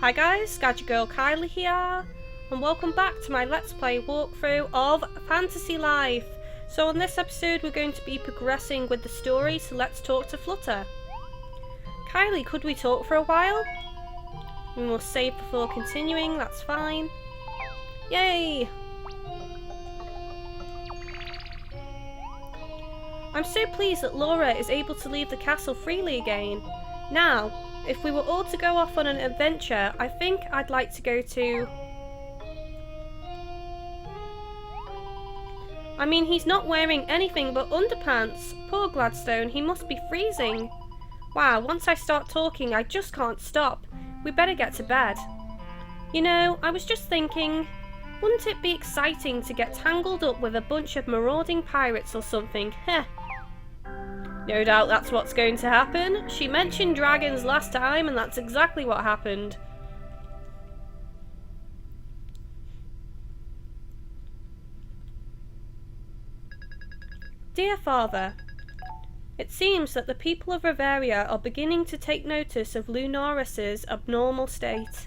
Hi guys, GadgetGirlKylie here, and welcome back to my Let's Play walkthrough of Fantasy Life. So on this episode we're going to be progressing with the story, so let's talk to Flutter. Kylie, could we talk for a while? We will save before continuing, that's fine. Yay! I'm so pleased that Laura is able to leave the castle freely again. Now, if we were all to go off on an adventure, I think I'd like to go to... I mean, he's not wearing anything but underpants. Poor Gladstone, he must be freezing. Wow, once I start talking, I just can't stop. We better get to bed. You know, I was just thinking, wouldn't it be exciting to get tangled up with a bunch of marauding pirates or something? Heh. No doubt that's what's going to happen. She mentioned dragons last time, and that's exactly what happened. Dear Father, it seems that the people of Riveria are beginning to take notice of Lunaris's abnormal state.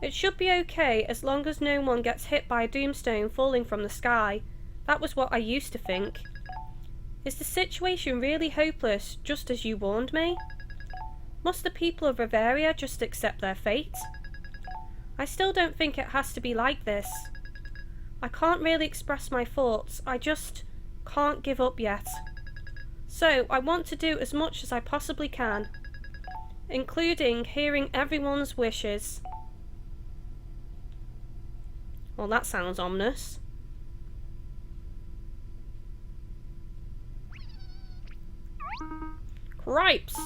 It should be okay as long as no one gets hit by a doomstone falling from the sky. That was what I used to think. Is the situation really hopeless, just as you warned me? Must the people of Riveria just accept their fate? I still don't think it has to be like this. I can't really express my thoughts, I just can't give up yet. So, I want to do as much as I possibly can, including hearing everyone's wishes. Well, that sounds ominous. Cripes!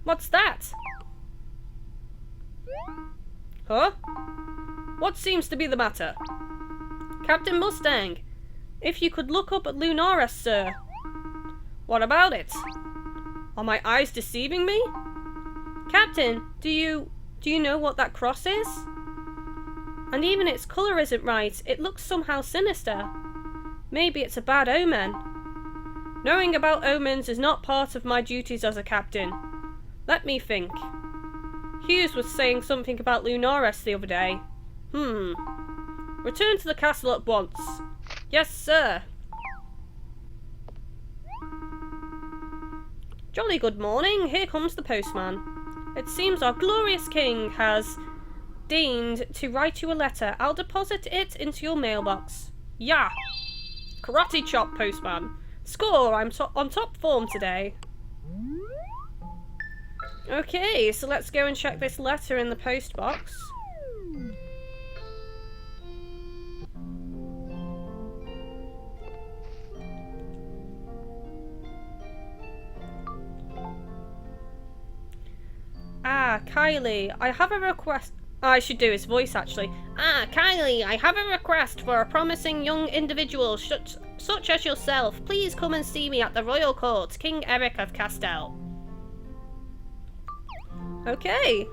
What's that? Huh? What seems to be the matter? Captain Mustang, if you could look up at Lunaris, sir. What about it? Are my eyes deceiving me? Captain, do you know what that cross is? And even its colour isn't right, it looks somehow sinister. Maybe it's a bad omen. Knowing about omens is not part of my duties as a captain. Let me think. Hughes was saying something about Lunaris the other day. Return to the castle at once. Yes, sir. Jolly good morning, here comes the postman. It seems our glorious king has deigned to write you a letter. I'll deposit it into your mailbox. Yeah! Karate chop, postman. Score, I'm on top form today. Okay, so let's go and check this letter in the post box. Ah, Kylie, I have a request. I should do his voice actually. Ah, Kylie, I have a request for a promising young individual such as yourself. Please come and see me at the Royal Court, King Eric of Castell. Okay.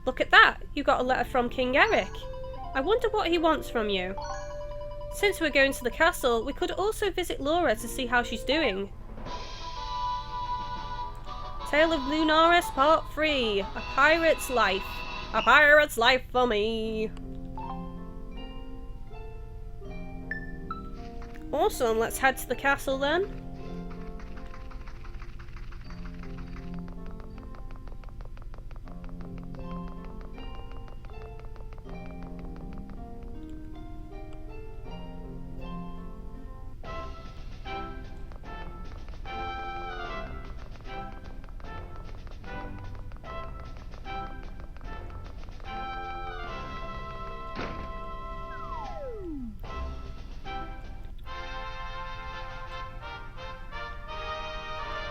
Look at that, you got a letter from King Eric. I wonder what he wants from you. Since we're going to the castle, we could also visit Laura to see how she's doing. Tale of Lunaris Part 3. A Pirate's Life. A Pirate's Life for me. Awesome, let's head to the castle then.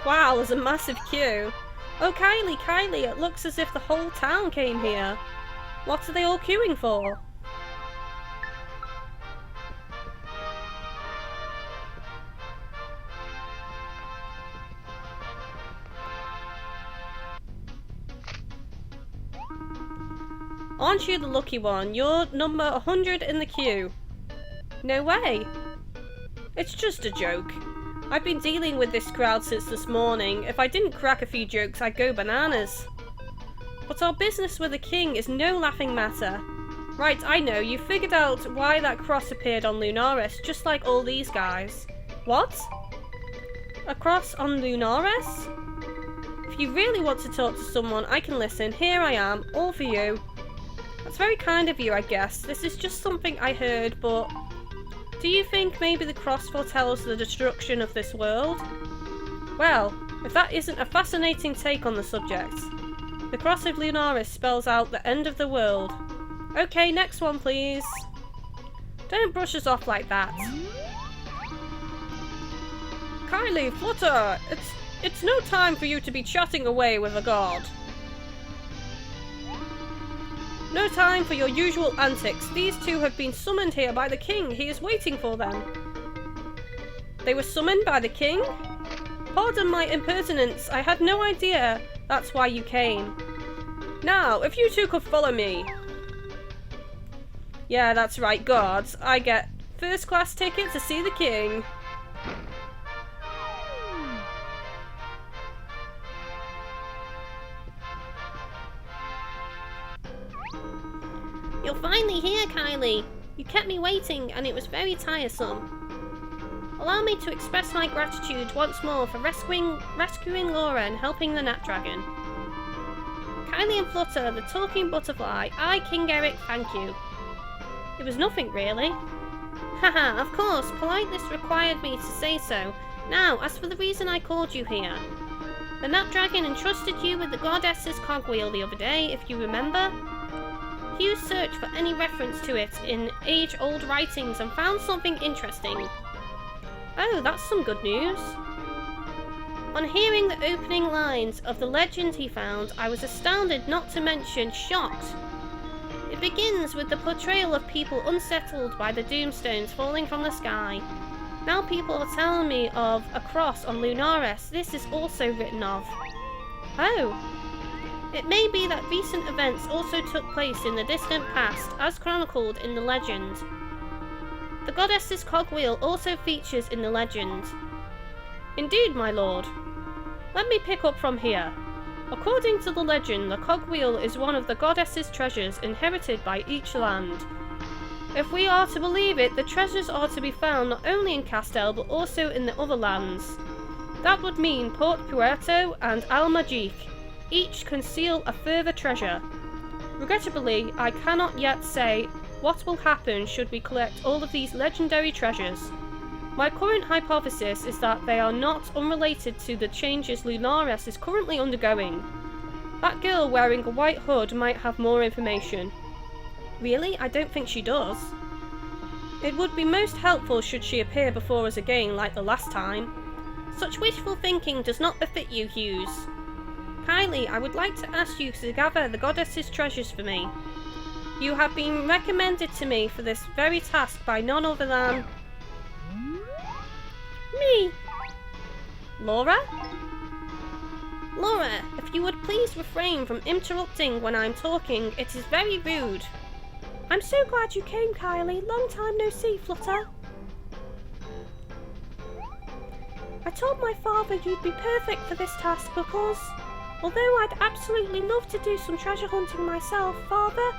Wow, there's a massive queue. Oh, Kylie, it looks as if the whole town came here. What are they all queuing for? Aren't you the lucky one? You're number 100 in the queue. No way. It's just a joke. I've been dealing with this crowd since this morning. If I didn't crack a few jokes, I'd go bananas. But our business with the king is no laughing matter. Right, I know, you figured out why that cross appeared on Lunaris, just like all these guys. What? A cross on Lunaris? If you really want to talk to someone, I can listen. Here I am, all for you. That's very kind of you, I guess. This is just something I heard, but... Do you think maybe the cross foretells the destruction of this world? Well, if that isn't a fascinating take on the subject. The cross of Lunaris spells out the end of the world. Okay, next one, please. Don't brush us off like that. Kylie, Flutter! It's no time for you to be chatting away with a god. No time for your usual antics. These two have been summoned here by the king. He is waiting for them. They were summoned by the king? Pardon my impertinence. I had no idea that's why you came. Now, if you two could follow me. Yeah, that's right, gods. I get first class ticket to see the king. You're finally here, Kylie. You kept me waiting and it was very tiresome. Allow me to express my gratitude once more for rescuing Laura and helping the Nat Dragon. Kylie and Flutter, the talking butterfly, I, King Eric, thank you. It was nothing really. Haha, of course, politeness required me to say so. Now, as for the reason I called you here. The Nat Dragon entrusted you with the goddess's cogwheel the other day, if you remember. Hughes searched for any reference to it in age-old writings and found something interesting. Oh, that's some good news. On hearing the opening lines of the legend he found, I was astounded, not to mention shocked. It begins with the portrayal of people unsettled by the doomstones falling from the sky. Now people are telling me of a cross on Lunaris. This is also written of. Oh. It may be that recent events also took place in the distant past, as chronicled in the legend. The goddess's cogwheel also features in the legend. Indeed, my lord. Let me pick up from here. According to the legend, the cogwheel is one of the goddess's treasures inherited by each land. If we are to believe it, the treasures are to be found not only in Castel but also in the other lands. That would mean Puerto and Almagique. Each conceal a further treasure. Regrettably, I cannot yet say what will happen should we collect all of these legendary treasures. My current hypothesis is that they are not unrelated to the changes Lunaris is currently undergoing. That girl wearing a white hood might have more information. Really? I don't think she does. It would be most helpful should she appear before us again like the last time. Such wishful thinking does not befit you, Hughes. Kylie, I would like to ask you to gather the goddess's treasures for me. You have been recommended to me for this very task by none other than... me! Laura? Laura, if you would please refrain from interrupting when I'm talking, it is very rude. I'm so glad you came, Kylie. Long time no see, Flutter. I told my father you'd be perfect for this task because... although I'd absolutely love to do some treasure hunting myself, Father,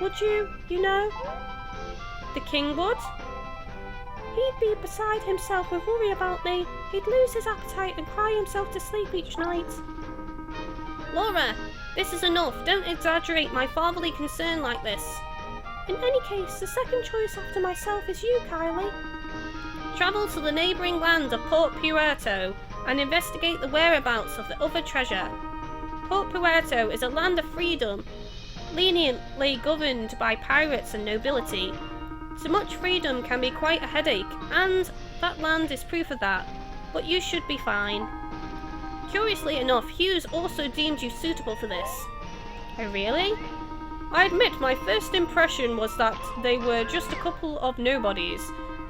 would you know? The king would? He'd be beside himself with worry about me. He'd lose his appetite and cry himself to sleep each night. Laura, this is enough. Don't exaggerate my fatherly concern like this. In any case, the second choice after myself is you, Kylie. Travel to the neighbouring land of Puerto and investigate the whereabouts of the other treasure. Puerto is a land of freedom, leniently governed by pirates and nobility. So much freedom can be quite a headache, and that land is proof of that, but you should be fine. Curiously enough, Hughes also deemed you suitable for this. Oh really? I admit my first impression was that they were just a couple of nobodies.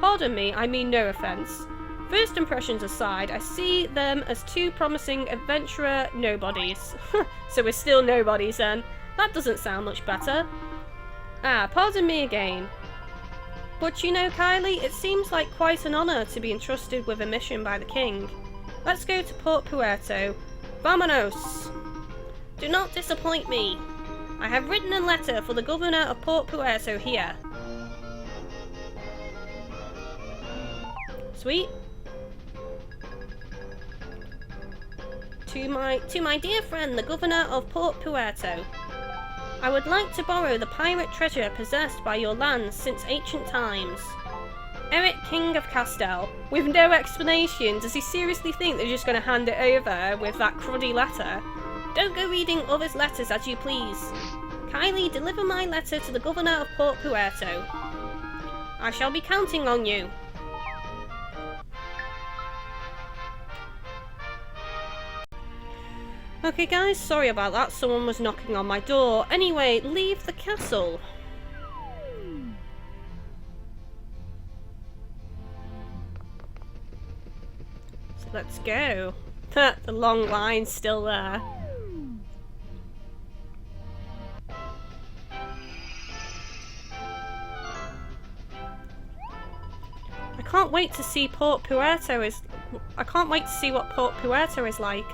Pardon me, I mean no offence. First impressions aside, I see them as two promising adventurer nobodies. So we're still nobodies then. That doesn't sound much better. Pardon me again. But you know, Kylie, it seems like quite an honour to be entrusted with a mission by the king. Let's go to Port Puerto. Vamonos! Do not disappoint me. I have written a letter for the governor of Port Puerto here. Sweet. To my dear friend, the governor of Port Puerto. I would like to borrow the pirate treasure possessed by your lands since ancient times. Eric, King of Castell. With no explanation, does he seriously think they're just going to hand it over with that cruddy letter? Don't go reading others' letters as you please. Kylie, deliver my letter to the governor of Port Puerto. I shall be counting on you. Okay guys, sorry about that, someone was knocking on my door. Anyway, leave the castle. So let's go. The long line's still there. I can't wait to see Port Puerto is... I can't wait to see what Port Puerto is like.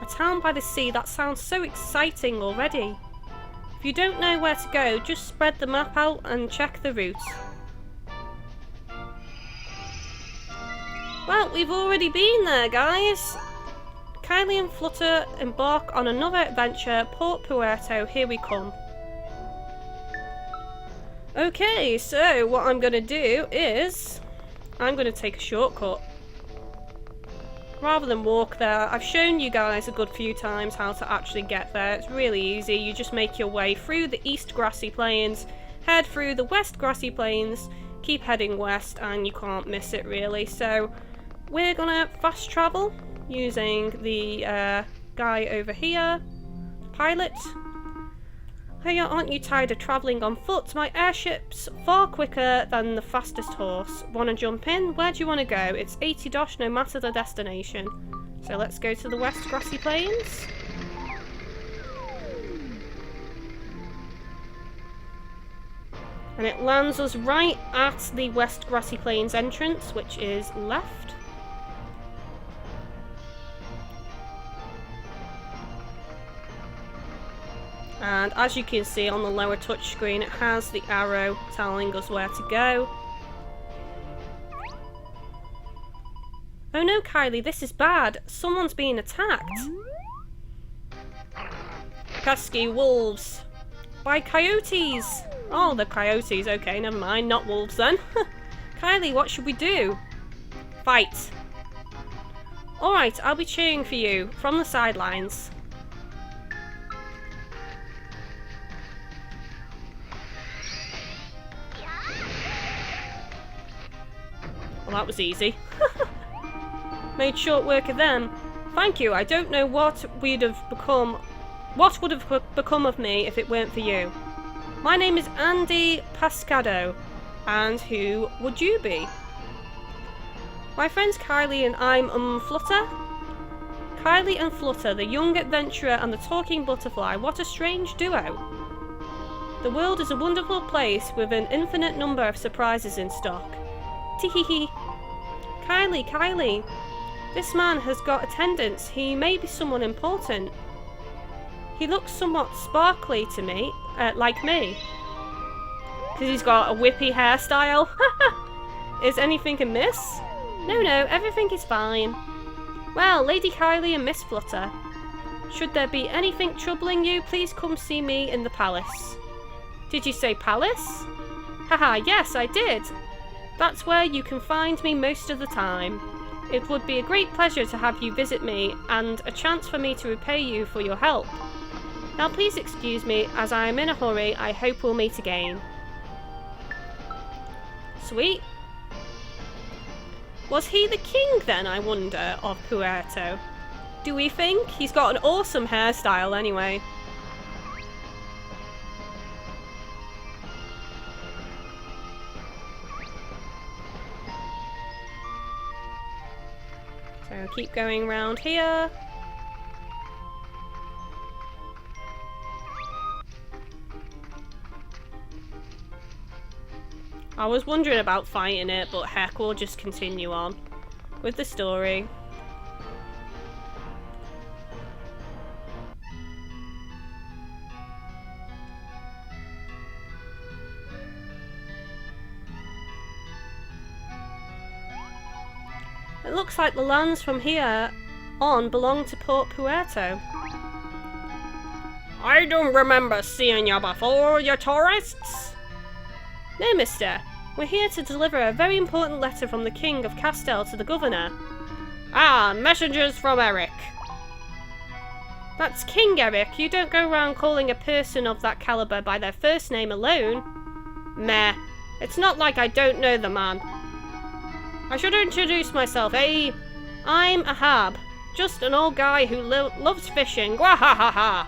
A town by the sea, that sounds so exciting already. If you don't know where to go, just spread the map out and check the route. Well, we've already been there, guys. Kylie and Flutter embark on another adventure. Port Puerto, here we come. Okay, so what I'm going to do is... I'm going to take a shortcut. Rather than walk there, I've shown you guys a good few times how to actually get there. It's really easy. You just make your way through the east grassy plains, head through the west grassy plains, keep heading west, and you can't miss it really. So we're gonna fast travel using the guy over here, pilot. Hey, aren't you tired of travelling on foot? My airship's far quicker than the fastest horse. Wanna jump in? Where do you want to go? It's 80 dosh no matter the destination. So let's go to the West Grassy Plains. And it lands us right at the West Grassy Plains entrance, which is left. And as you can see on the lower touchscreen, it has the arrow telling us where to go. Oh no, Kylie, this is bad. Someone's being attacked. Pesky wolves. By coyotes. Oh, the coyotes. Okay, never mind. Not wolves then. Kylie, what should we do? Fight. Alright, I'll be cheering for you from the sidelines. Well, that was easy. Made short work of them. Thank you. I don't know what would have become of me if it weren't for you. My name is Andy Pascado. And who would you be? My friends Kylie and I'm Flutter. Kylie and Flutter, the young adventurer and the talking butterfly. What a strange duo. The world is a wonderful place with an infinite number of surprises in stock. Teehee. Kylie, this man has got attendance. He may be someone important. He looks somewhat sparkly to me, like me. Because he's got a whippy hairstyle. Is anything amiss? No, everything is fine. Well, Lady Kylie and Miss Flutter, should there be anything troubling you, please come see me in the palace. Did you say palace? Haha, yes, I did. That's where you can find me most of the time. It would be a great pleasure to have you visit me, and a chance for me to repay you for your help. Now please excuse me, as I am in a hurry. I hope we'll meet again. Sweet. Was he the king then, I wonder, of Puerto? Do we think? He's got an awesome hairstyle anyway. So keep going around here. I was wondering about fighting it, but heck, we'll just continue on with the story. It looks like the lands from here on belong to Puerto. I don't remember seeing you before, you tourists. No, mister. We're here to deliver a very important letter from the King of Castel to the Governor. Ah, messengers from Eric. That's King Eric. You don't go around calling a person of that caliber by their first name alone. Meh. It's not like I don't know the man. I should introduce myself, eh? I'm Ahab. Just an old guy who loves fishing. Wahahaha.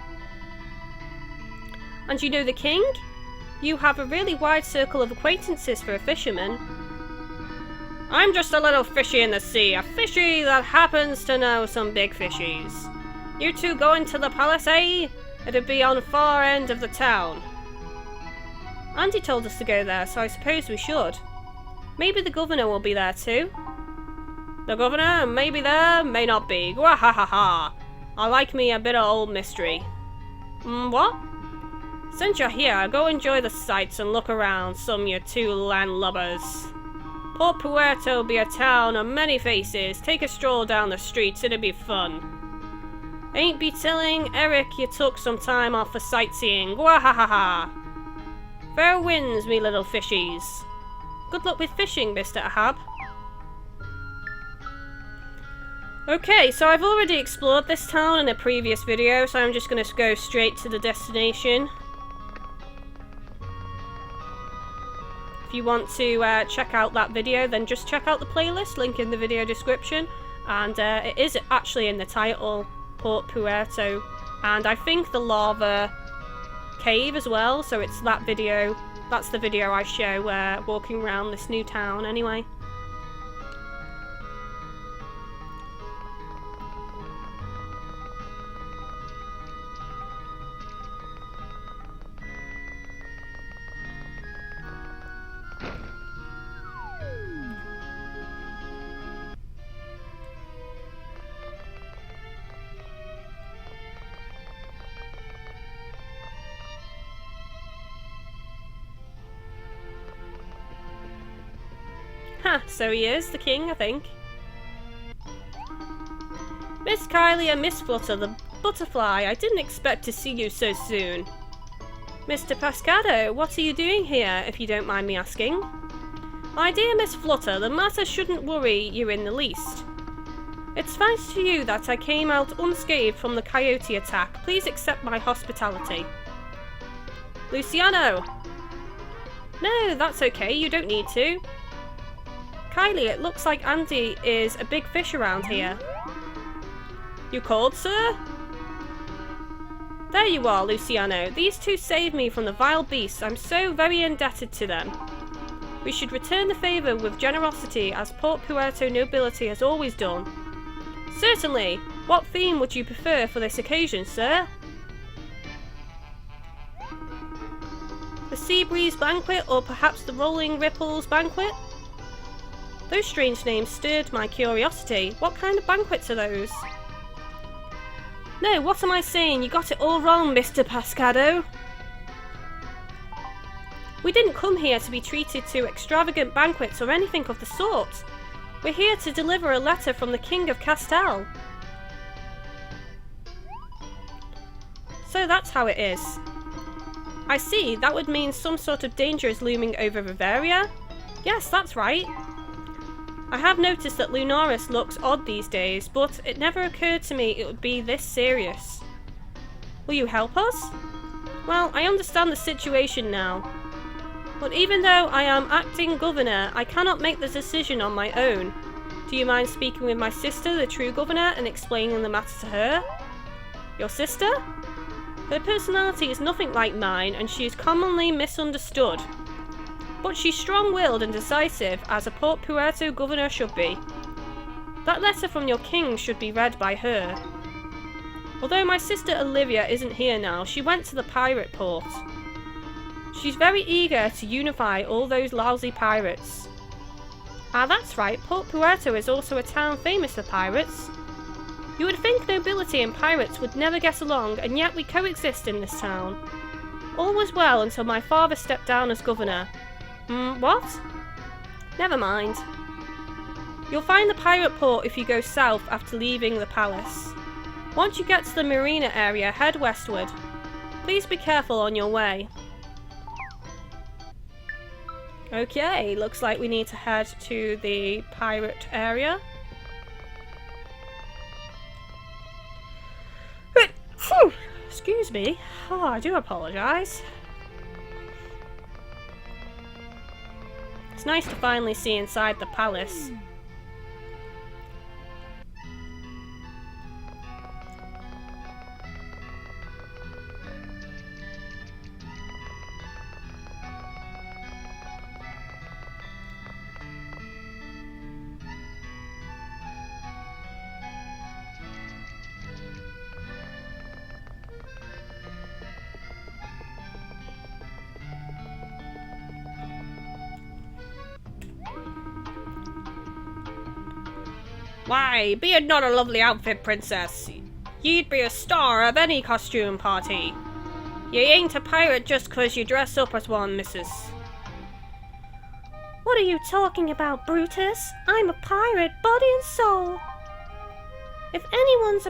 And you know the king? You have a really wide circle of acquaintances for a fisherman. I'm just a little fishy in the sea, a fishy that happens to know some big fishies. You two going to the palace, eh? It'd be on the far end of the town. Andy told us to go there, so I suppose we should. Maybe the governor will be there too. The governor may be there, may not be. Wahahaha. I like me a bit of old mystery. What? Since you're here, go enjoy the sights and look around, some you two landlubbers. Port Puerto be a town of many faces. Take a stroll down the streets, it'll be fun. Ain't be telling Eric you took some time off for sightseeing. Wahahaha. Fair winds, me little fishies. Good luck with fishing, Mr. Ahab. Okay, so I've already explored this town in a previous video, so I'm just going to go straight to the destination. If you want to check out that video, then just check out the playlist, link in the video description. And it is actually in the title, Port Puerto. And I think the lava cave as well, so it's that video. That's the video I show walking around this new town anyway. Ha, so he is, the king, I think. Miss Kylie and Miss Flutter, the butterfly, I didn't expect to see you so soon. Mr. Pascado, what are you doing here, if you don't mind me asking? My dear Miss Flutter, the matter shouldn't worry you in the least. It's thanks to you that I came out unscathed from the coyote attack. Please accept my hospitality. Luciano! No, that's okay, you don't need to. Kylie, it looks like Andy is a big fish around here. You called, sir? There you are, Luciano. These two saved me from the vile beasts. I'm so very indebted to them. We should return the favour with generosity, as Port Puerto nobility has always done. Certainly. What theme would you prefer for this occasion, sir? The Sea Breeze Banquet, or perhaps the Rolling Ripples Banquet? Those strange names stirred my curiosity. What kind of banquets are those? No, what am I saying? You got it all wrong, Mr. Pascado. We didn't come here to be treated to extravagant banquets or anything of the sort. We're here to deliver a letter from the King of Castel. So that's how it is. I see, that would mean some sort of danger is looming over Riveria? Yes, that's right. I have noticed that Lunaris looks odd these days, but it never occurred to me it would be this serious. Will you help us? Well, I understand the situation now. But even though I am acting governor, I cannot make the decision on my own. Do you mind speaking with my sister, the true governor, and explaining the matter to her? Your sister? Her personality is nothing like mine, and she is commonly misunderstood. But she's strong-willed and decisive, as a Port Puerto governor should be. That letter from your king should be read by her. Although my sister Olivia isn't here now, she went to the pirate port. She's very eager to unify all those lousy pirates. Ah, that's right, Port Puerto is also a town famous for pirates. You would think nobility and pirates would never get along, and yet we coexist in this town. All was well until my father stepped down as governor. What? Never mind. You'll find the pirate port if you go south after leaving the palace. Once you get to the marina area, head westward. Please be careful on your way. Okay, looks like we need to head to the pirate area. Excuse me. Oh, I do apologise. It's nice to finally see inside the palace. Why, be it not a lovely outfit, princess? You'd be a star of any costume party. You ain't a pirate just 'cause you dress up as one, missus. What are you talking about, Brutus? I'm a pirate, body and soul. If anyone's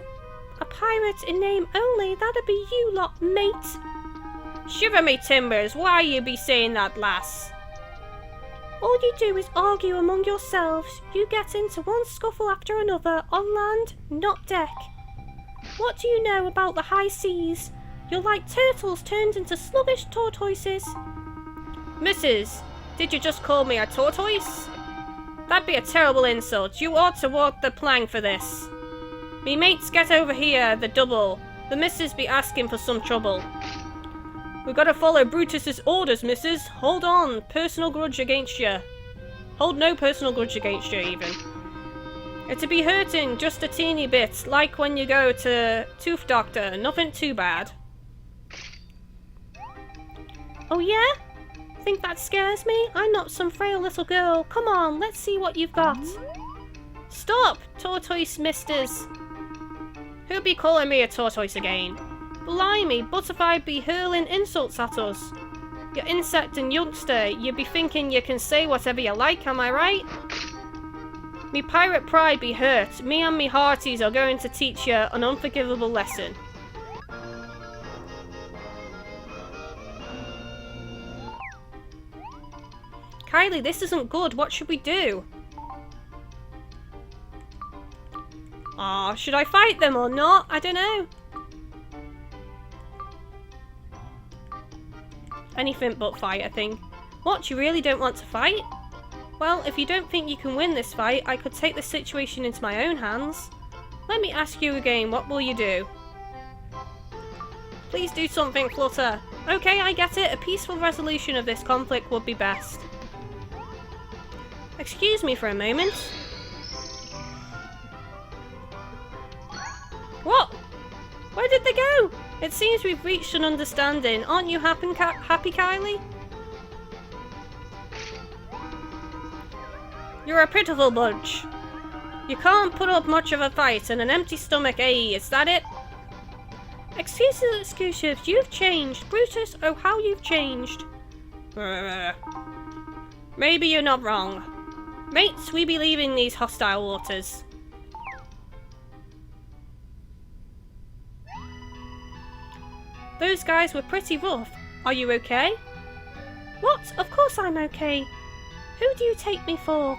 a pirate in name only, that'd be you lot, mate. Shiver me timbers, why you be saying that, lass? All you do is argue among yourselves. You get into one scuffle after another, on land, not deck. What do you know about the high seas? You're like turtles turned into sluggish tortoises. Missus, did you just call me a tortoise? That'd be a terrible insult. You ought to walk the plank for this. Me mates, get over here, the double. The missus be asking for some trouble. We gotta follow Brutus's orders, missus. Hold on, personal grudge against you. Hold no personal grudge against you, even. It'd be hurting just a teeny bit, like when you go to tooth doctor. Nothing too bad. Oh yeah? Think that scares me? I'm not some frail little girl. Come on, let's see what you've got. Stop, tortoise misters. Who'll be calling me a tortoise again? Blimey, Butterfly be hurling insults at us. You insect and youngster, you be thinking you can say whatever you like, am I right? Me pirate pride be hurt. Me and me hearties are going to teach you an unforgivable lesson. Kylie, this isn't good. What should we do? Aw, should I fight them or not? I don't know. Anything but fight, I think. What, you really don't want to fight? Well, if you don't think you can win this fight, I could take the situation into my own hands. Let me ask you again, what will you do? Please do something, Flutter. Okay, I get it. A peaceful resolution of this conflict would be best. Excuse me for a moment. What? Where did they go? It seems we've reached an understanding. Aren't you happy, Kylie? You're a pitiful bunch. You can't put up much of a fight and an empty stomach, eh? Is that it? Excuses, excuses. You've changed. Brutus, oh how you've changed. Maybe you're not wrong. Mates, we be leaving these hostile waters. Those guys were pretty rough. Are you okay? What? Of course I'm okay. Who do you take me for?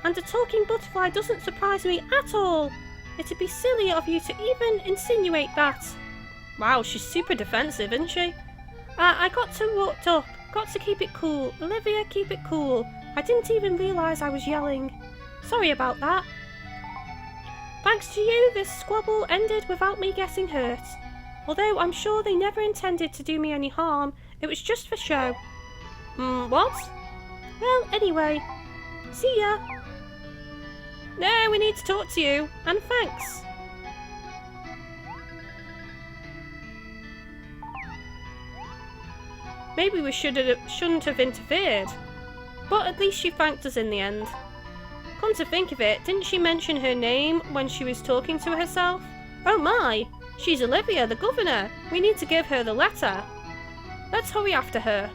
And a talking butterfly doesn't surprise me at all. It'd be silly of you to even insinuate that. Wow, she's super defensive, isn't she? I got too worked up. Got to keep it cool. Olivia, keep it cool. I didn't even realise I was yelling. Sorry about that. Thanks to you, this squabble ended without me getting hurt. Although I'm sure they never intended to do me any harm, it was just for show. What? Well, anyway, see ya. No, we need to talk to you, and thanks. Maybe we shouldn't have interfered. But at least she thanked us in the end. Come to think of it, didn't she mention her name when she was talking to herself? Oh my! She's Olivia, the governor! We need to give her the letter. Let's hurry after her.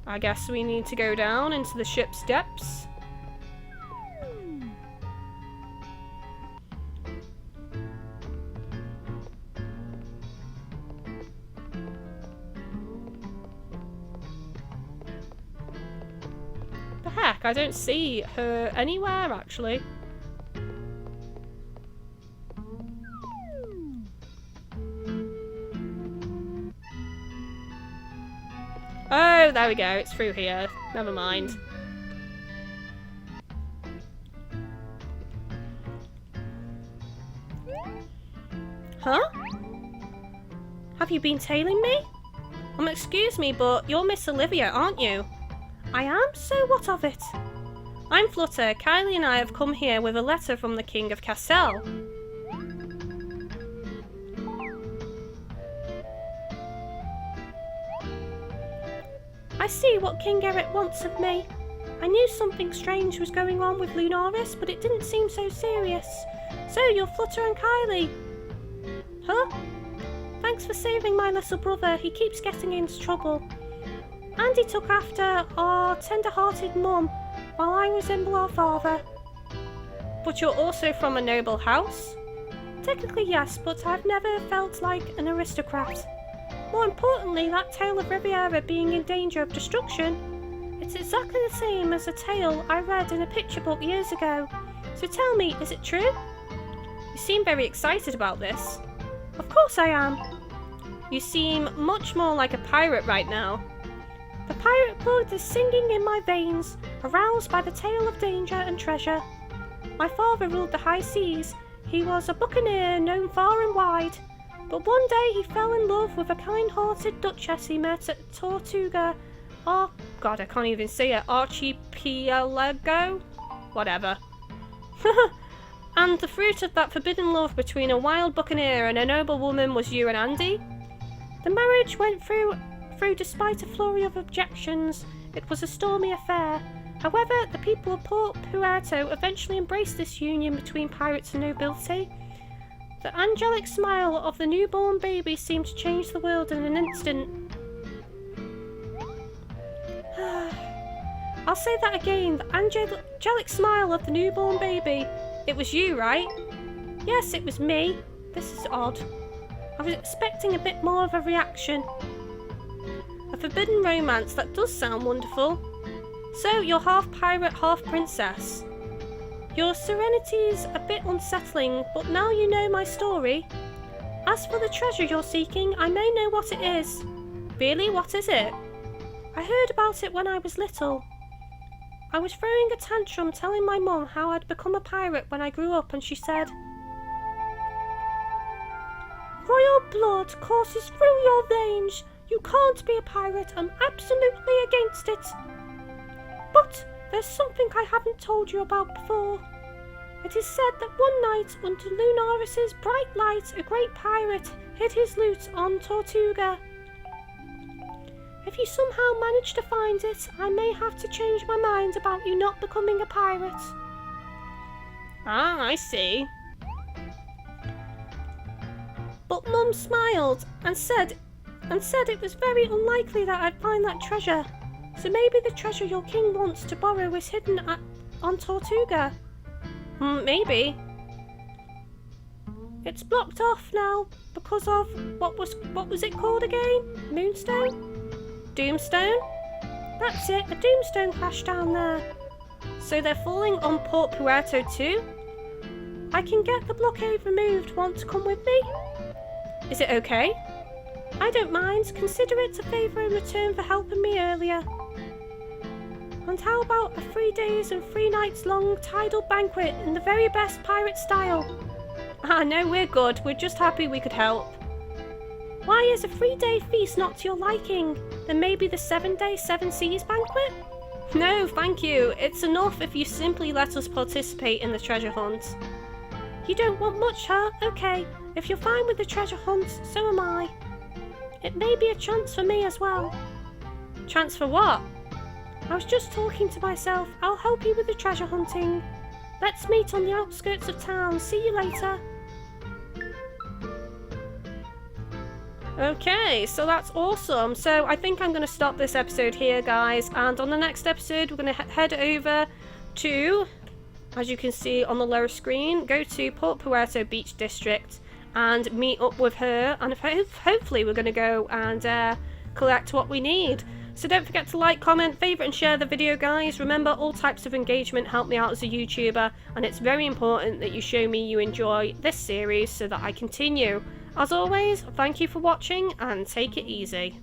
I guess we need to go down into the ship's depths. The heck, I don't see her anywhere actually. Oh, there we go, it's through here. Never mind. Huh? Have you been tailing me? Excuse me, but you're Miss Olivia, aren't you? I am, so what of it? I'm Flutter. Kylie and I have come here with a letter from the King of Cassel. I see what King Eric wants of me. I knew something strange was going on with Lunaris, but it didn't seem so serious. So you're Flutter and Kylie? Huh? Thanks for saving my little brother. He keeps getting into trouble. Andy took after our tender-hearted mum while I resemble our father. But you're also from a noble house? Technically yes, but I've never felt like an aristocrat. More importantly, that tale of Riviera being in danger of destruction, it's exactly the same as a tale I read in a picture book years ago. So tell me, is it true? You seem very excited about this. Of course I am. You seem much more like a pirate right now. The pirate blood is singing in my veins, aroused by the tale of danger and treasure. My father ruled the high seas. He was a buccaneer known far and wide. But one day he fell in love with a kind-hearted duchess he met at Tortuga. Oh, God, I can't even say it. Archipelago? Whatever. And the fruit of that forbidden love between a wild buccaneer and a noble woman was you and Andy. The marriage went through despite a flurry of objections. It was a stormy affair. However, the people of Puerto eventually embraced this union between pirates and nobility. The angelic smile of the newborn baby seemed to change the world in an instant. I'll say that again. The angelic smile of the newborn baby. It was you, right? Yes, it was me. This is odd. I was expecting a bit more of a reaction. A forbidden romance, that does sound wonderful. So, you're half pirate, half princess. Your serenity's a bit unsettling, but now you know my story. As for the treasure you're seeking, I may know what it is. Really? What is it? I heard about it when I was little. I was throwing a tantrum telling my mum how I'd become a pirate when I grew up, and she said, "Royal blood courses through your veins. You can't be a pirate. I'm absolutely against it. But there's something I haven't told you about before. It is said that one night under Lunaris's bright light, a great pirate hid his loot on Tortuga. If you somehow manage to find it, I may have to change my mind about you not becoming a pirate." Ah, I see. But Mum smiled and said it was very unlikely that I'd find that treasure. So maybe the treasure your king wants to borrow is hidden on Tortuga. Maybe. It's blocked off now because of what was it called again? Moonstone? Doomstone? That's it, a doomstone crashed down there. So they're falling on Port Puerto too? I can get the blockade removed. Want to come with me? Is it okay? I don't mind. Consider it a favour in return for helping me earlier. And how about a 3 days and 3 nights long tidal banquet in the very best pirate style? Ah, no, we're good. We're just happy we could help. Why is a 3-day feast not to your liking? Then maybe the 7-day 7 seas banquet? No, thank you. It's enough if you simply let us participate in the treasure hunt. You don't want much, huh? Okay, if you're fine with the treasure hunt, so am I. It may be a chance for me as well. Chance for what? I was just talking to myself. I'll help you with the treasure hunting. Let's meet on the outskirts of town. See you later. Okay, so that's awesome. So I think I'm going to stop this episode here, guys. And on the next episode, we're going to head over to, as you can see on the lower screen, go to Puerto Beach District and meet up with her. And hopefully we're going to go and collect what we need. So don't forget to like, comment, favourite and share the video, guys. Remember, all types of engagement help me out as a YouTuber, and it's very important that you show me you enjoy this series so that I continue. As always, thank you for watching and take it easy.